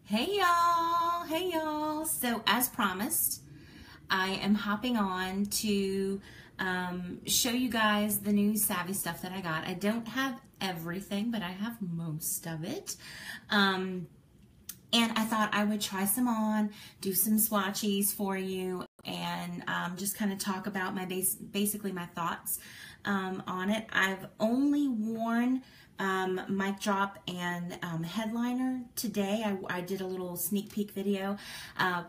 Hey y'all. So as promised, I am hopping on to show you guys the new Savvy stuff that I got. I don't have everything, but I have most of it. And I thought I would try some on, do some swatches for you, and just kind of talk about my basically my thoughts on it. I've only worn mic drop and headliner today. I did a little sneak peek video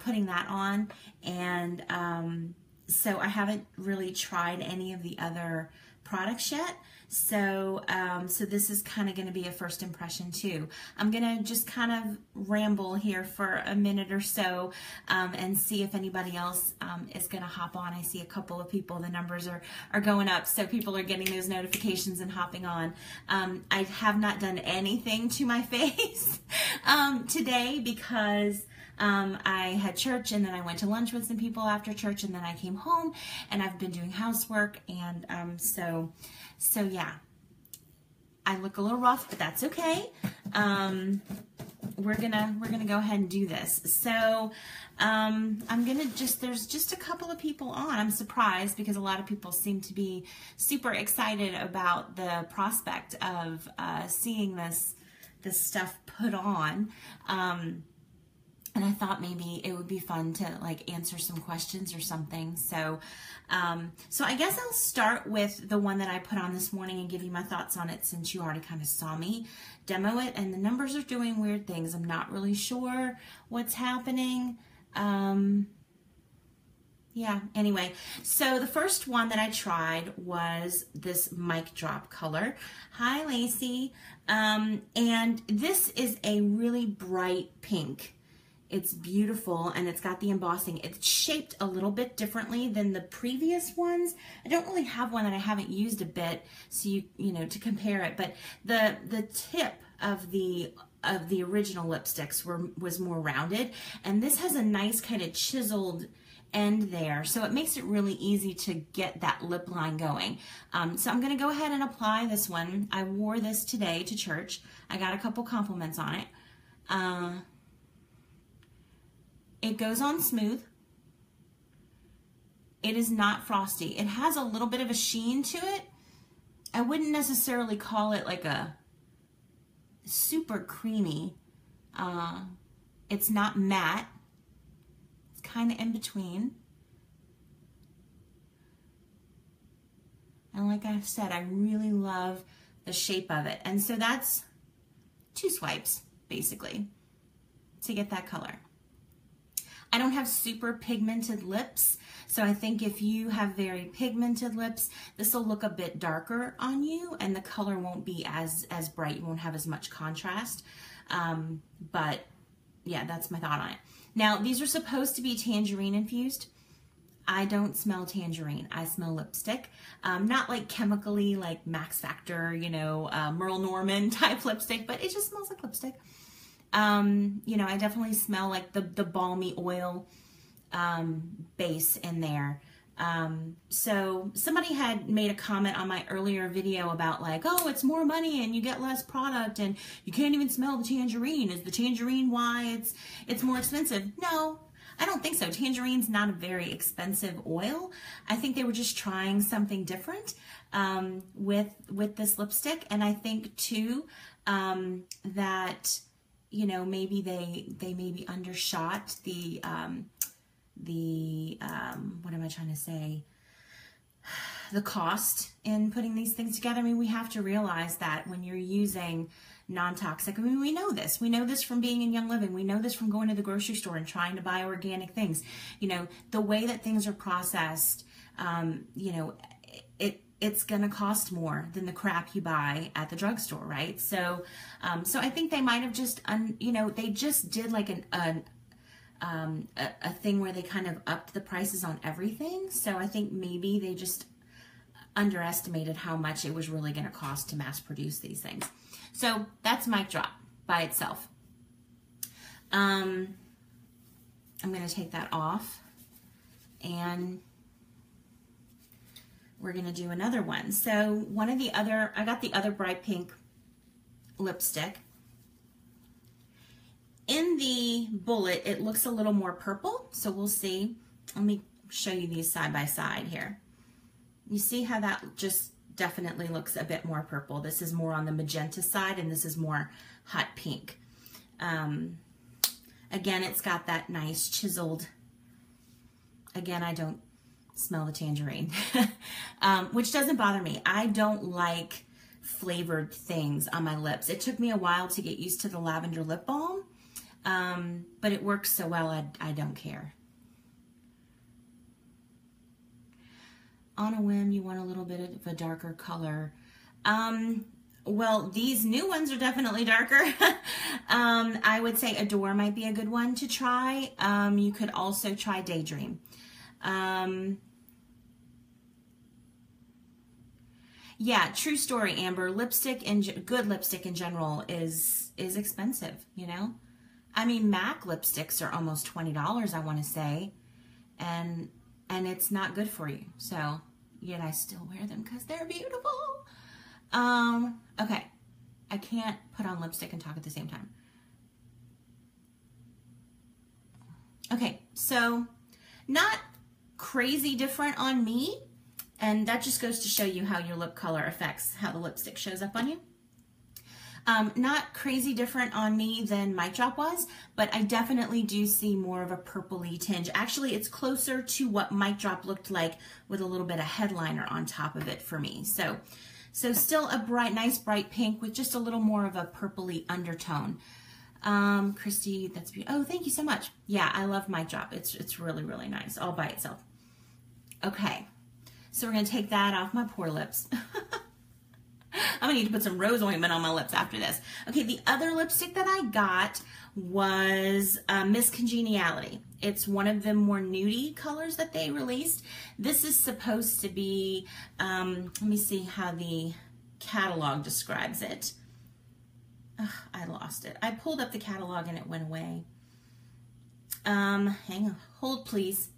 putting that on, and so I haven't really tried any of the other products yet. So so this is kind of going to be a first impression too. I'm going to just kind of ramble here for a minute or so and see if anybody else is going to hop on. I see a couple of people, the numbers are going up, so people are getting those notifications and hopping on. I have not done anything to my face today because I had church, and then I went to lunch with some people after church, and then I came home, and I've been doing housework, and so yeah, I look a little rough, but that's okay. We're gonna go ahead and do this. So I'm gonna there's just a couple of people on. I'm surprised because a lot of people seem to be super excited about the prospect of seeing this stuff put on. And I thought maybe it would be fun to like answer some questions or something. So, so I guess I'll start with the one that I put on this morning and give you my thoughts on it, since you already kind of saw me demo it. And the numbers are doing weird things. I'm not really sure what's happening. Yeah, anyway, so the first one that I tried was this mic drop color. Hi, Lacey. And this is a really bright pink. It's beautiful, and it's got the embossing. It's shaped a little bit differently than the previous ones. I don't really have one that I haven't used a bit, so you know, to compare it. But the tip of the original lipsticks was more rounded, and this has a nice kind of chiseled end there, so it makes it really easy to get that lip line going. So I'm going to go ahead and apply this one. I wore this today to church. I got a couple compliments on it. It goes on smooth. It is not frosty. It has a little bit of a sheen to it. I wouldn't necessarily call it like a super creamy. It's not matte. It's kind of in between. And like I said, I really love the shape of it. And so that's 2 swipes, basically, to get that color. I don't have super pigmented lips, so I think if you have very pigmented lips, this will look a bit darker on you, and the color won't be as bright. You won't have as much contrast. But yeah, that's my thought on it. Now, these are supposed to be tangerine infused. I don't smell tangerine. I smell lipstick. Not like chemically, like Max Factor, you know, Merle Norman type lipstick, but it just smells like lipstick. You know, I definitely smell like the balmy oil base in there. So somebody had made a comment on my earlier video about like, oh, it's more money and you get less product and you can't even smell the tangerine. Is the tangerine why it's more expensive? No, I don't think so. Tangerine's not a very expensive oil. I think they were just trying something different with this lipstick, and I think too that, you know, maybe they maybe undershot the what am I trying to say? The cost in putting these things together. I mean, we have to realize that when you're using non-toxic, I mean, we know this. We know this from being in Young Living. We know this from going to the grocery store and trying to buy organic things. You know, the way that things are processed, you know, it's going to cost more than the crap you buy at the drugstore, right? So, so I think they might have just, you know, they just did like a thing where they kind of upped the prices on everything. So I think maybe they just underestimated how much it was really going to cost to mass produce these things. So that's mic drop by itself. I'm going to take that off, and we're going to do another one. So one of the other, I got the other bright pink lipstick. In in the bullet, it looks a little more purple, so we'll see. Let me show you these side by side here. You see how that just definitely looks a bit more purple. This is more on the magenta side, and this is more hot pink. Again, it's got that nice chiseled, again, I don't smell the tangerine, which doesn't bother me. I don't like flavored things on my lips. It took me a while to get used to the lavender lip balm, but it works so well, I don't care. On a whim, you want a little bit of a darker color. Well, these new ones are definitely darker. I would say Adore might be a good one to try. You could also try Daydream. Yeah, true story, Amber. Lipstick and good lipstick in general is expensive, you know? I mean, MAC lipsticks are almost $20, I want to say, and it's not good for you. So, yet I still wear them because they're beautiful. Okay, I can't put on lipstick and talk at the same time. Okay, so not crazy different on me, and that just goes to show you how your lip color affects how the lipstick shows up on you. Not crazy different on me than Mic Drop was, but I definitely do see more of a purpley tinge. Actually, it's closer to what Mic Drop looked like with a little bit of headliner on top of it for me. So still a nice bright pink with just a little more of a purpley undertone. Christy, that's beautiful. Oh, thank you so much. Yeah, I love Mic Drop. It's really, really nice all by itself. Okay, so we're gonna take that off my poor lips. I'm gonna need to put some rose ointment on my lips after this. Okay, the other lipstick that I got was Miss Congeniality. It's one of the more nudie colors that they released. This is supposed to be, let me see how the catalog describes it. Ugh, I lost it. I pulled up the catalog and it went away. Hang on, hold please.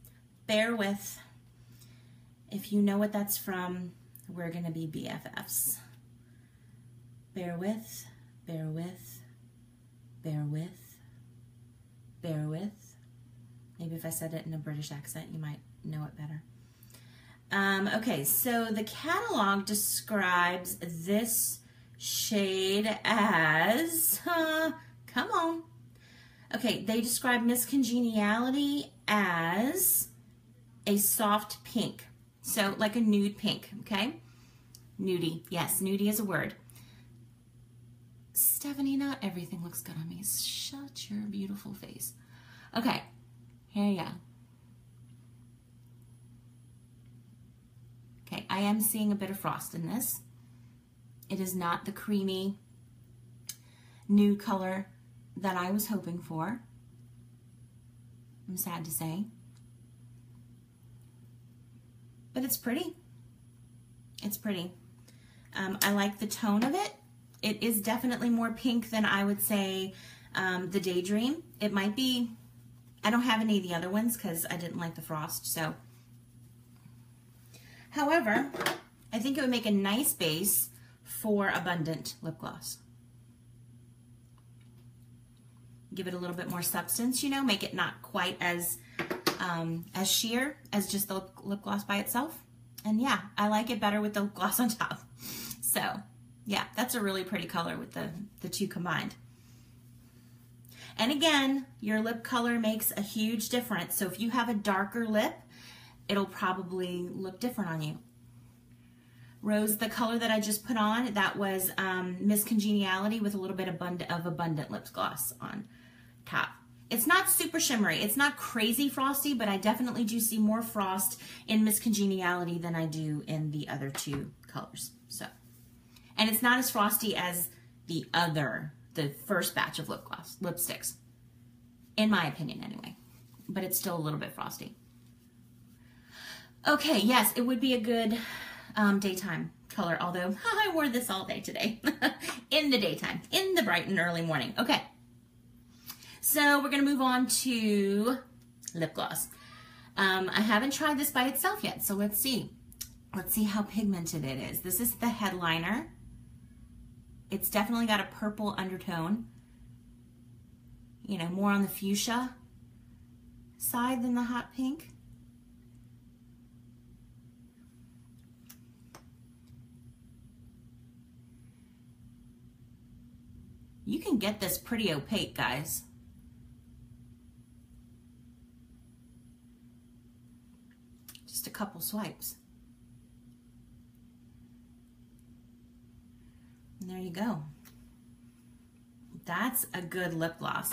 Bear with. If you know what that's from, we're gonna be BFFs. Bear with, bear with, bear with, bear with. Maybe if I said it in a British accent, you might know it better. Okay, so the catalog describes this shade as, come on. Okay, they describe Miss Congeniality as a soft pink. So like a nude pink, okay? Nudie, yes, nudie is a word. Stephanie, not everything looks good on me. Shut your beautiful face. Okay, here you go. Okay, I am seeing a bit of frost in this. It is not the creamy nude color that I was hoping for. I'm sad to say. But it's pretty. It's pretty. I like the tone of it. It is definitely more pink than I would say the Daydream. It might be, I don't have any of the other ones because I didn't like the frost, so. However, I think it would make a nice base for Abundant lip gloss. Give it a little bit more substance, you know, make it not quite as sheer as just the lip gloss by itself. And yeah, I like it better with the lip gloss on top. So yeah, that's a really pretty color with the two combined. And again, your lip color makes a huge difference. So if you have a darker lip, it'll probably look different on you. Rose, the color that I just put on, that was Miss Congeniality with a little bit of Abundant lip gloss on top. It's not super shimmery. It's not crazy frosty, but I definitely do see more frost in Miss Congeniality than I do in the other two colors. So, and it's not as frosty as the first batch of lipsticks, in my opinion anyway, but it's still a little bit frosty. Okay, yes, it would be a good daytime color, although I wore this all day today. In the daytime, in the bright and early morning. Okay, so we're gonna move on to lip gloss. I haven't tried this by itself yet, so let's see. Let's see how pigmented it is. This is the headliner. It's definitely got a purple undertone. you know, more on the fuchsia side than the hot pink. You can get this pretty opaque, guys. Just a couple swipes. And there you go. That's a good lip gloss.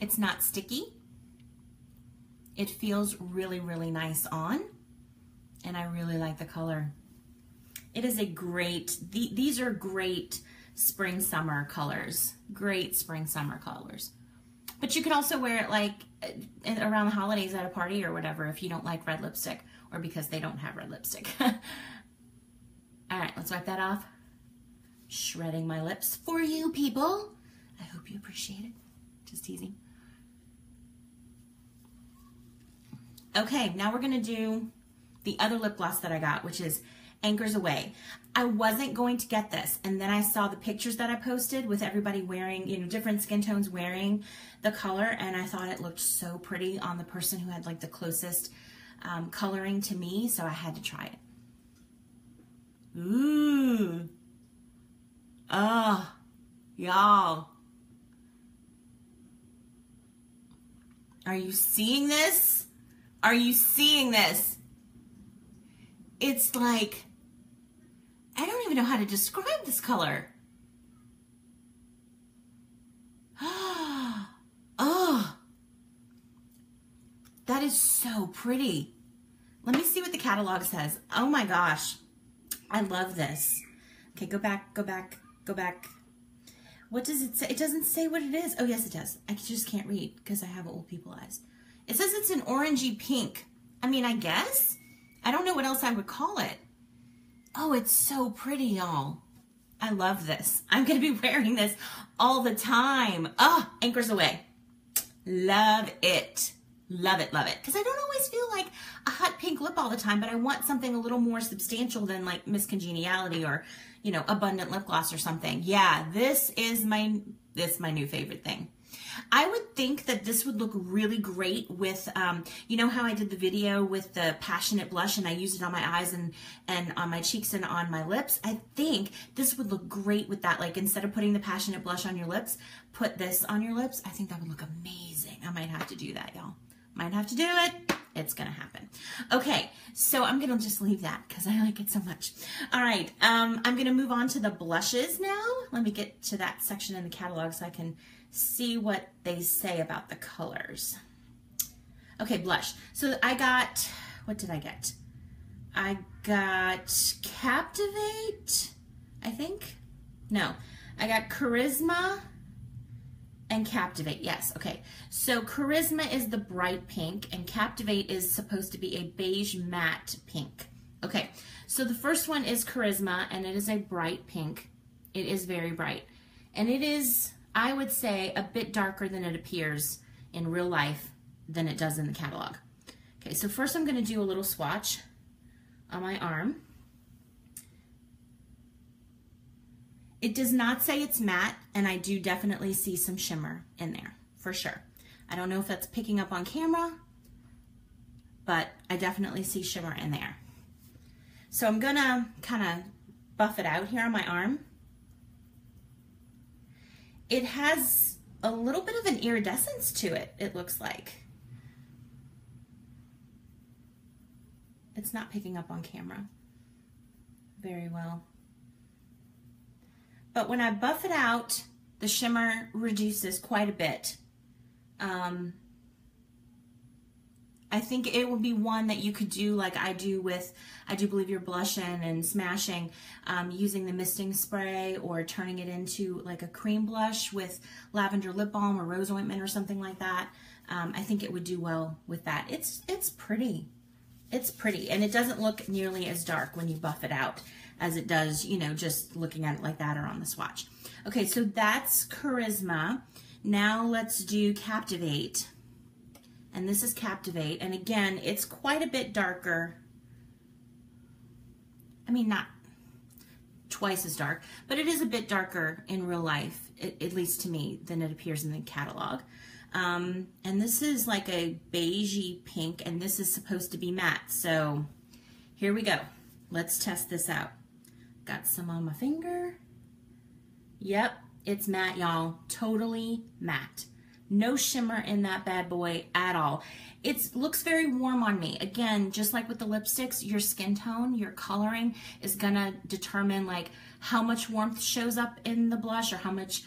It's not sticky. It feels really, really nice on. And I really like the color. It is a great, these are great spring summer colors. Great spring summer colors. But you could also wear it like around the holidays at a party or whatever if you don't like red lipstick or because they don't have red lipstick. All right, let's wipe that off. Shredding my lips for you people. I hope you appreciate it. Just teasing. Okay, now we're gonna do the other lip gloss that I got, which is Anchors Away. I wasn't going to get this, and then I saw the pictures that I posted with everybody wearing, you know, different skin tones wearing the color, and I thought it looked so pretty on the person who had like the closest coloring to me, so I had to try it. Ooh. Oh, y'all. Are you seeing this? Are you seeing this? It's like, I don't even know how to describe this color. Oh, that is so pretty. Let me see what the catalog says. Oh my gosh, I love this. Okay, go back, go back, go back. What does it say? It doesn't say what it is. Oh yes, it does. I just can't read because I have old people eyes. It says it's an orangey pink. I mean, I guess. I don't know what else I would call it. Oh, it's so pretty, y'all. I love this. I'm going to be wearing this all the time. Oh, Anchors Away. Love it. Love it, love it. Because I don't always feel like a hot pink lip all the time, but I want something a little more substantial than like Miss Congeniality or, you know, Abundant Lip Gloss or something. Yeah, this is my new favorite thing. I would think that this would look really great with, you know how I did the video with the Passionate Blush and I used it on my eyes and on my cheeks and on my lips? I think this would look great with that. Like instead of putting the Passionate Blush on your lips, put this on your lips. I think that would look amazing. I might have to do that, y'all. Might have to do it. It's gonna happen. Okay, so I'm gonna just leave that because I like it so much. All right, I'm gonna move on to the blushes now. Let me get to that section in the catalog so I can see what they say about the colors. Okay, blush. So I got, what did I get? I got Captivate, I think. No, I got Charisma and Captivate. Yes, okay. So Charisma is the bright pink and Captivate is supposed to be a beige matte pink. Okay, so the first one is Charisma and it is a bright pink. It is very bright. And it is, I would say, a bit darker than it appears in real life than it does in the catalog. Okay, so first I'm going to do a little swatch on my arm. It does not say it's matte, and I do definitely see some shimmer in there, for sure. I don't know if that's picking up on camera, but I definitely see shimmer in there. So I'm going to kind of buff it out here on my arm. It has a little bit of an iridescence to it, it looks like. It's not picking up on camera very well. But when I buff it out, the shimmer reduces quite a bit. I think it would be one that you could do like I do with I Do Believe You're Blushing and Smashing, using the misting spray or turning it into like a cream blush with lavender lip balm or rose ointment or something like that. I think it would do well with that. It's pretty. It's pretty, and it doesn't look nearly as dark when you buff it out as it does, you know, just looking at it like that or on the swatch. Okay, so that's Charisma. Now let's do Captivate. And this is Captivate, and again, it's quite a bit darker. I mean, not twice as dark, but it is a bit darker in real life, at least to me, than it appears in the catalog. And this is like a beigey pink, and this is supposed to be matte. So here we go. Let's test this out. Got some on my finger. Yep, it's matte, y'all. Totally matte. No shimmer in that bad boy at all. It looks very warm on me. Again, just like with the lipsticks, your skin tone, your coloring is gonna determine like how much warmth shows up in the blush or how much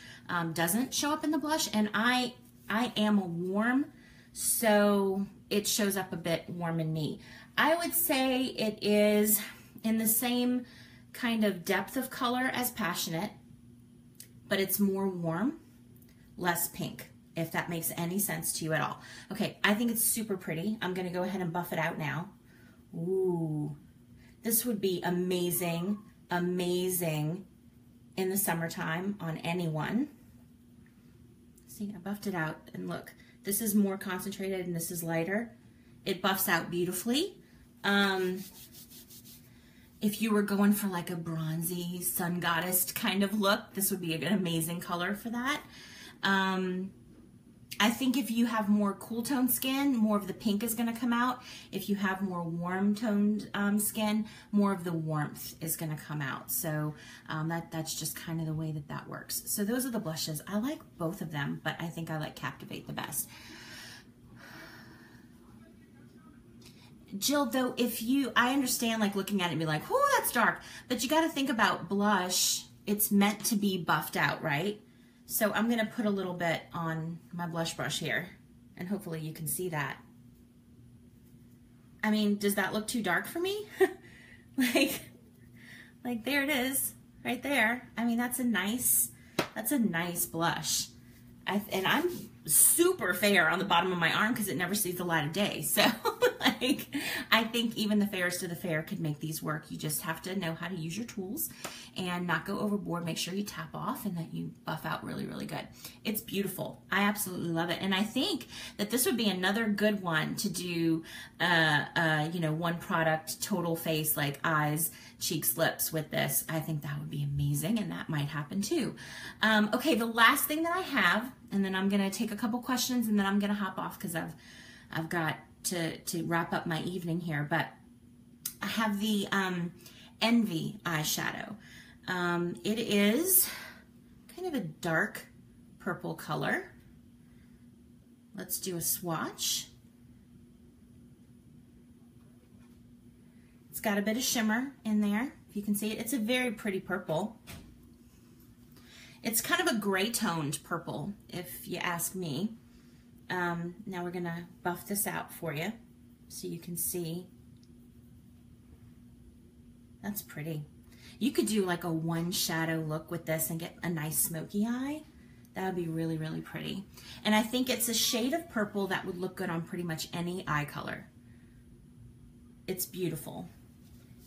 doesn't show up in the blush. And I am a warm, so it shows up a bit warm in me. I would say it is in the same kind of depth of color as Passionate, but it's more warm, less pink, if that makes any sense to you at all. Okay, I think it's super pretty. I'm gonna go ahead and buff it out now. Ooh, this would be amazing, amazing in the summertime on anyone. See, I buffed it out, and look, this is more concentrated and this is lighter. It buffs out beautifully. If you were going for like a bronzy sun goddess kind of look, this would be an amazing color for that. I think if you have more cool toned skin, more of the pink is going to come out. If you have more warm toned skin, more of the warmth is going to come out. So that's just kind of the way that that works. So those are the blushes. I like both of them, but I think I like Captivate the best. Jill, though, I understand like looking at it and be like, oh, that's dark, but you got to think about blush. It's meant to be buffed out, right? So I'm going to put a little bit on my blush brush here, and hopefully you can see that. I mean, does that look too dark for me? like there it is, right there. I mean, that's a nice blush. And I'm super fair on the bottom of my arm because it never sees the light of day. So like, I think even the fairest of the fair could make these work. You just have to know how to use your tools and not go overboard. Make sure you tap off and that you buff out really, really good. It's beautiful. I absolutely love it. And I think that this would be another good one to do, you know, one product, total face, like eyes, cheeks, lips with this. I think that would be amazing, and that might happen too. Okay, the last thing that I have, and then I'm gonna take a couple questions and then I'm gonna hop off because I've got to wrap up my evening here, but I have the Envy eyeshadow. It is kind of a dark purple color. Let's do a swatch. It's got a bit of shimmer in there, if you can see it. It's a very pretty purple. It's kind of a gray toned purple, if you ask me. Now we're gonna buff this out for you so you can see. That's pretty. You could do like a one shadow look with this and get a nice smoky eye. That would be really, really pretty. And I think it's a shade of purple that would look good on pretty much any eye color. It's beautiful.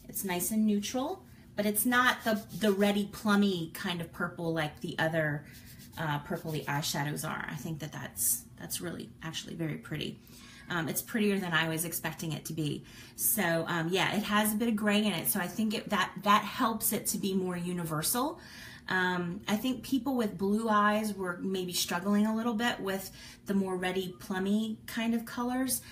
It's nice and neutral, but it's not the reddy plummy kind of purple like the other purpley eyeshadows are. I think that that's really actually very pretty. It's prettier than I was expecting it to be. So yeah, it has a bit of gray in it, so I think that helps it to be more universal. I think people with blue eyes were maybe struggling a little bit with the more reddy plummy kind of colors.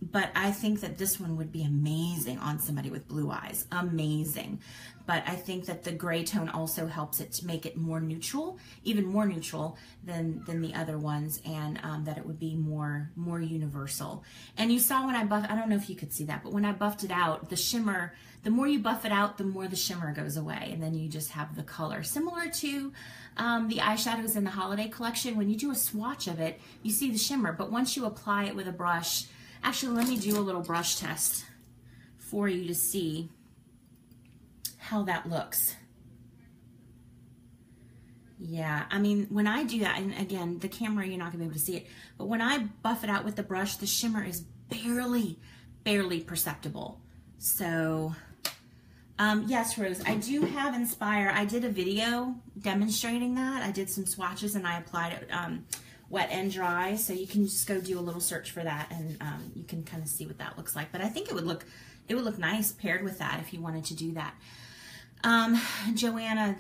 But I think that this one would be amazing on somebody with blue eyes. Amazing. But I think that the gray tone also helps it to make it more neutral, even more neutral than the other ones, and that it would be more universal. And you saw when I buffed, I don't know if you could see that, but when I buffed it out, the shimmer, the more you buff it out, the more the shimmer goes away, and then you just have the color. Similar to the eyeshadows in the holiday collection, when you do a swatch of it, you see the shimmer, but once you apply it with a brush, actually, let me do a little brush test for you to see how that looks. Yeah, I mean, when I do that, and again, the camera, you're not gonna be able to see it, but when I buff it out with the brush, the shimmer is barely perceptible. So, yes, Rose, I do have Inspire. I did a video demonstrating that. I did some swatches and I applied it wet and dry, so you can just go do a little search for that, and you can kind of see what that looks like. But I think it would look nice paired with that if you wanted to do that. Johanna,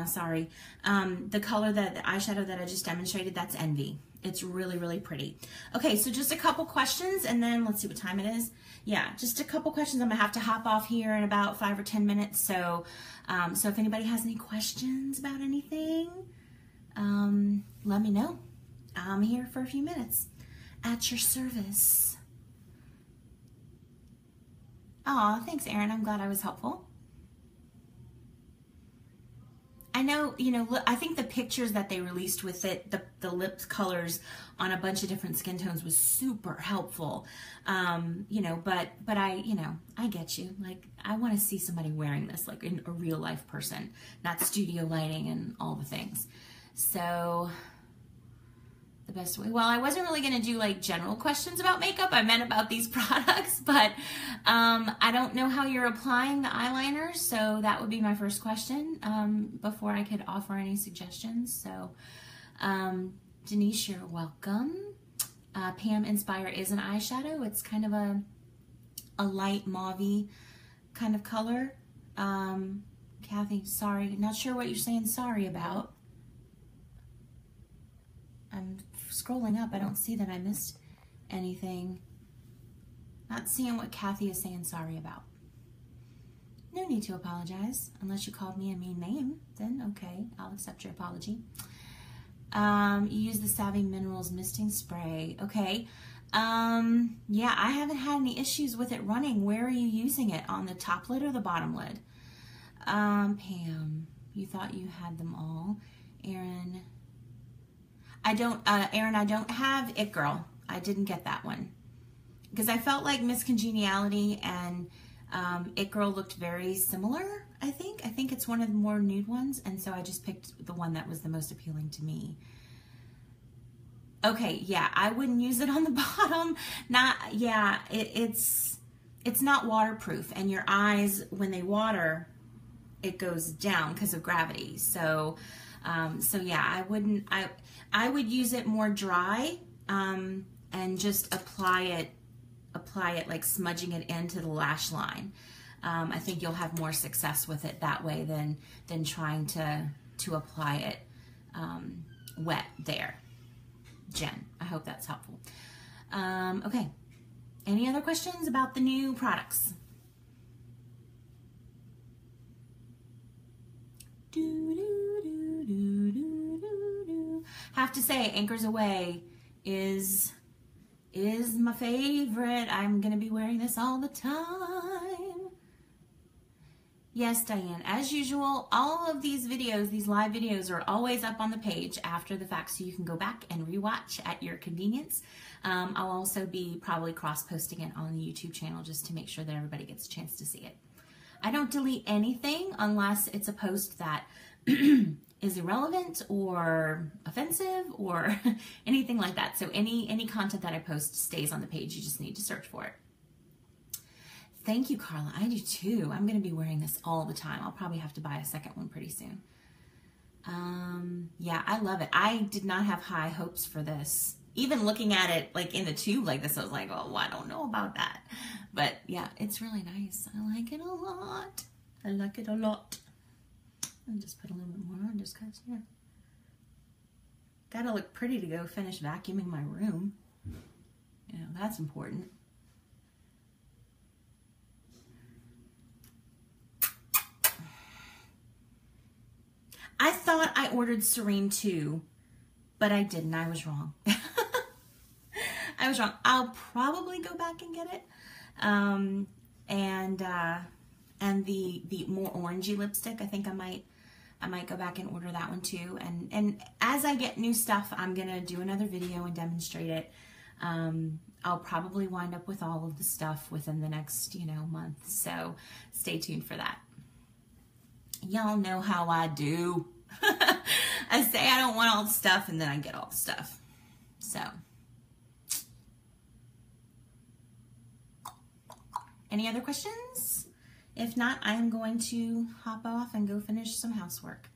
sorry. The color the eyeshadow that I just demonstrated, that's Envy. It's really, really pretty. Okay, so just a couple questions and then let's see what time it is. Yeah, just a couple questions. I'm gonna have to hop off here in about 5 or 10 minutes. So, so if anybody has any questions about anything, let me know. I'm here for a few minutes. At your service. Aw, thanks, Erin. I'm glad I was helpful. I know, you know, I think the pictures that they released with it, the lip colors on a bunch of different skin tones was super helpful. You know, but I get you. Like, I want to see somebody wearing this, like a real life person, not studio lighting and all the things. So the best way, well, I wasn't really going to do like general questions about makeup. I meant about these products, but I don't know how you're applying the eyeliner, so that would be my first question before I could offer any suggestions. So Denise, you're welcome. Pam, Inspire is an eyeshadow. It's kind of a light mauve-y kind of color. Kathy, sorry, not sure what you're saying sorry about. I'm scrolling up. I don't see that I missed anything. Not seeing what Kathy is saying sorry about. No need to apologize unless you called me a mean name. Then okay, I'll accept your apology. You use the Savvy Minerals misting spray. Okay. Yeah, I haven't had any issues with it running. Where are you using it? On the top lid or the bottom lid? Pam, you thought you had them all. Erin, Erin, I don't have It Girl. I didn't get that one. Because I felt like Miss Congeniality and It Girl looked very similar, I think. I think it's one of the more nude ones, and so I just picked the one that was the most appealing to me. Okay, yeah, I wouldn't use it on the bottom. It's not waterproof, and your eyes, when they water, it goes down because of gravity. So yeah, I would use it more dry and just apply it like smudging it into the lash line. I think you'll have more success with it that way than trying to apply it wet there. Jen, I hope that's helpful. Okay, any other questions about the new products? Have to say, Anchors Away is my favorite. I'm gonna be wearing this all the time. Yes, Diane, as usual, all of these videos, these live videos, are always up on the page after the fact, so you can go back and rewatch at your convenience. I'll also be probably cross-posting it on the YouTube channel just to make sure that everybody gets a chance to see it. I don't delete anything unless it's a post that is irrelevant or offensive or anything like that. So any content that I post stays on the page. You just need to search for it. Thank you, Carla. I do too. I'm going to be wearing this all the time. I'll probably have to buy a second one pretty soon. Yeah, I love it. I did not have high hopes for this. Even looking at it like in the tube like this, I was like, oh, I don't know about that. But yeah, it's really nice. I like it a lot. I like it a lot. I'll just put a little bit more on just because, yeah. Gotta look pretty to go finish vacuuming my room. You know, that's important. I thought I ordered Serene 2, but I didn't. I was wrong. I was wrong. I'll probably go back and get it. And the more orangey lipstick, I think I might go back and order that one too. And as I get new stuff, I'm gonna do another video and demonstrate it. I'll probably wind up with all of the stuff within the next, month. So stay tuned for that. Y'all know how I do. I say I don't want all the stuff and then I get all the stuff. So, any other questions? If not, I'm going to hop off and go finish some housework.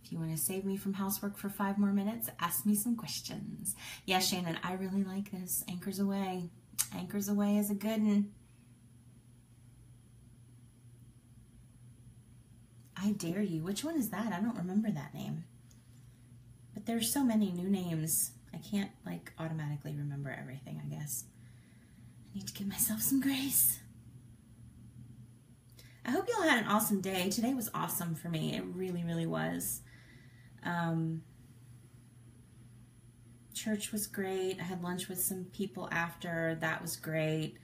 If you want to save me from housework for 5 more minutes, ask me some questions. Yeah, Shannon, I really like this. Anchors Away. Anchors Away is a good one. I Dare You. Which one is that? I don't remember that name. But there's so many new names. I can't like automatically remember everything, I guess. I need to give myself some grace. I hope y'all had an awesome day. Today was awesome for me. It really, really was. Church was great. I had lunch with some people after. That was great.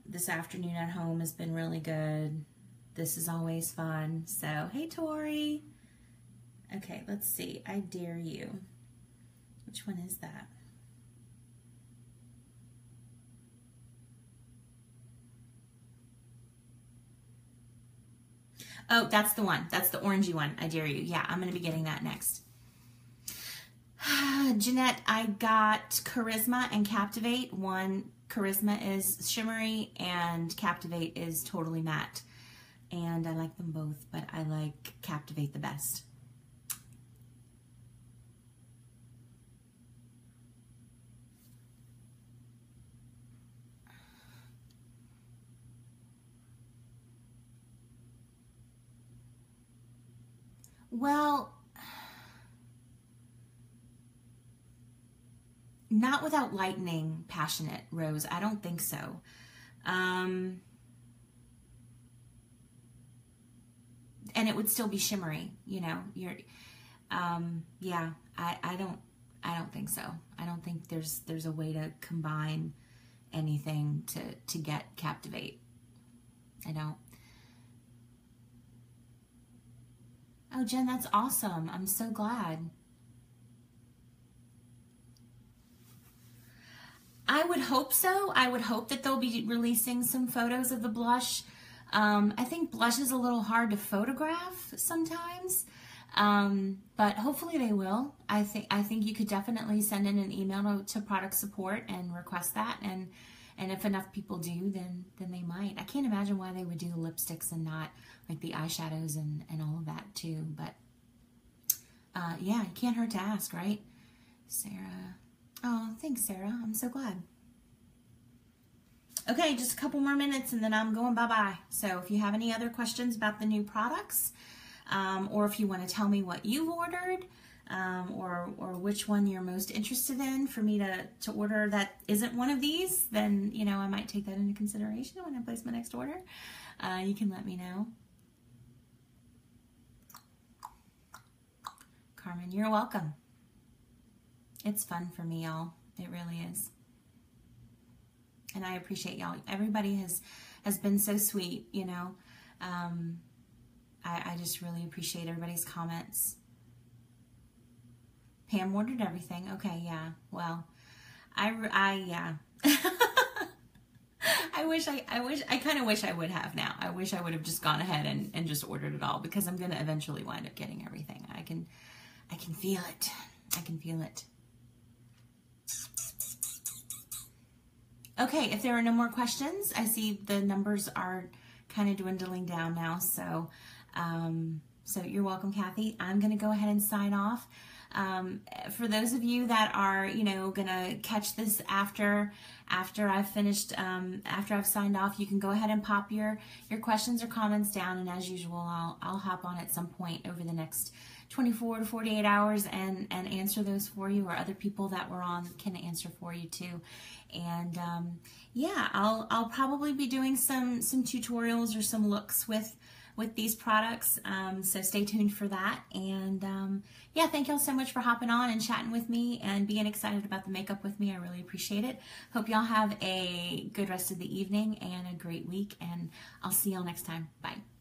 This afternoon at home has been really good. This is always fun. So, hey, Tori. Okay, let's see. I Dare You. Which one is that? Oh, that's the one. That's the orangey one. I Dare You. Yeah, I'm going to be getting that next. Jeanette, I got Charisma and Captivate. One, Charisma is shimmery and Captivate is totally matte. And I like them both, but I like Captivate the best. Well, not without lightning passionate, Rose. I don't think so. And it would still be shimmery, you know. Yeah. I don't think so. I don't think there's a way to combine anything to get Captivate. I don't. Oh, Jen, that's awesome. I'm so glad. I would hope so. I would hope that they'll be releasing some photos of the blush. I think blush is a little hard to photograph sometimes, but hopefully they will. I think you could definitely send in an email to product support and request that, and if enough people do, then they might. I can't imagine why they would do the lipsticks and not like the eyeshadows and all of that too. But yeah, it can't hurt to ask, right? Sarah. Oh, thanks, Sarah. I'm so glad. Okay, just a couple more minutes and then I'm going bye-bye. So if you have any other questions about the new products, or if you want to tell me what you've ordered, or which one you're most interested in for me to order that isn't one of these, then, you know, I might take that into consideration when I place my next order. You can let me know. Carmen, you're welcome. It's fun for me, y'all. It really is. And I appreciate y'all. Everybody has been so sweet, you know. I just really appreciate everybody's comments. Pam ordered everything. Okay, yeah. Well, yeah. I kind of wish I would have now. I wish I would have just gone ahead and just ordered it all, because I'm going to eventually wind up getting everything. I can feel it. I can feel it. Okay, if there are no more questions, I see the numbers are kind of dwindling down now, so so you're welcome, Kathy. I'm going to go ahead and sign off. For those of you that are, you know, going to catch this after I've finished, after I've signed off, you can go ahead and pop your questions or comments down, and as usual, I'll hop on at some point over the next 24 to 48 hours and answer those for you, or other people that were on can answer for you too. And yeah, I'll probably be doing some tutorials or some looks with these products, so stay tuned for that. And yeah, thank y'all so much for hopping on and chatting with me and being excited about the makeup with me. I really appreciate it. Hope y'all have a good rest of the evening and a great week, and I'll see y'all next time. Bye.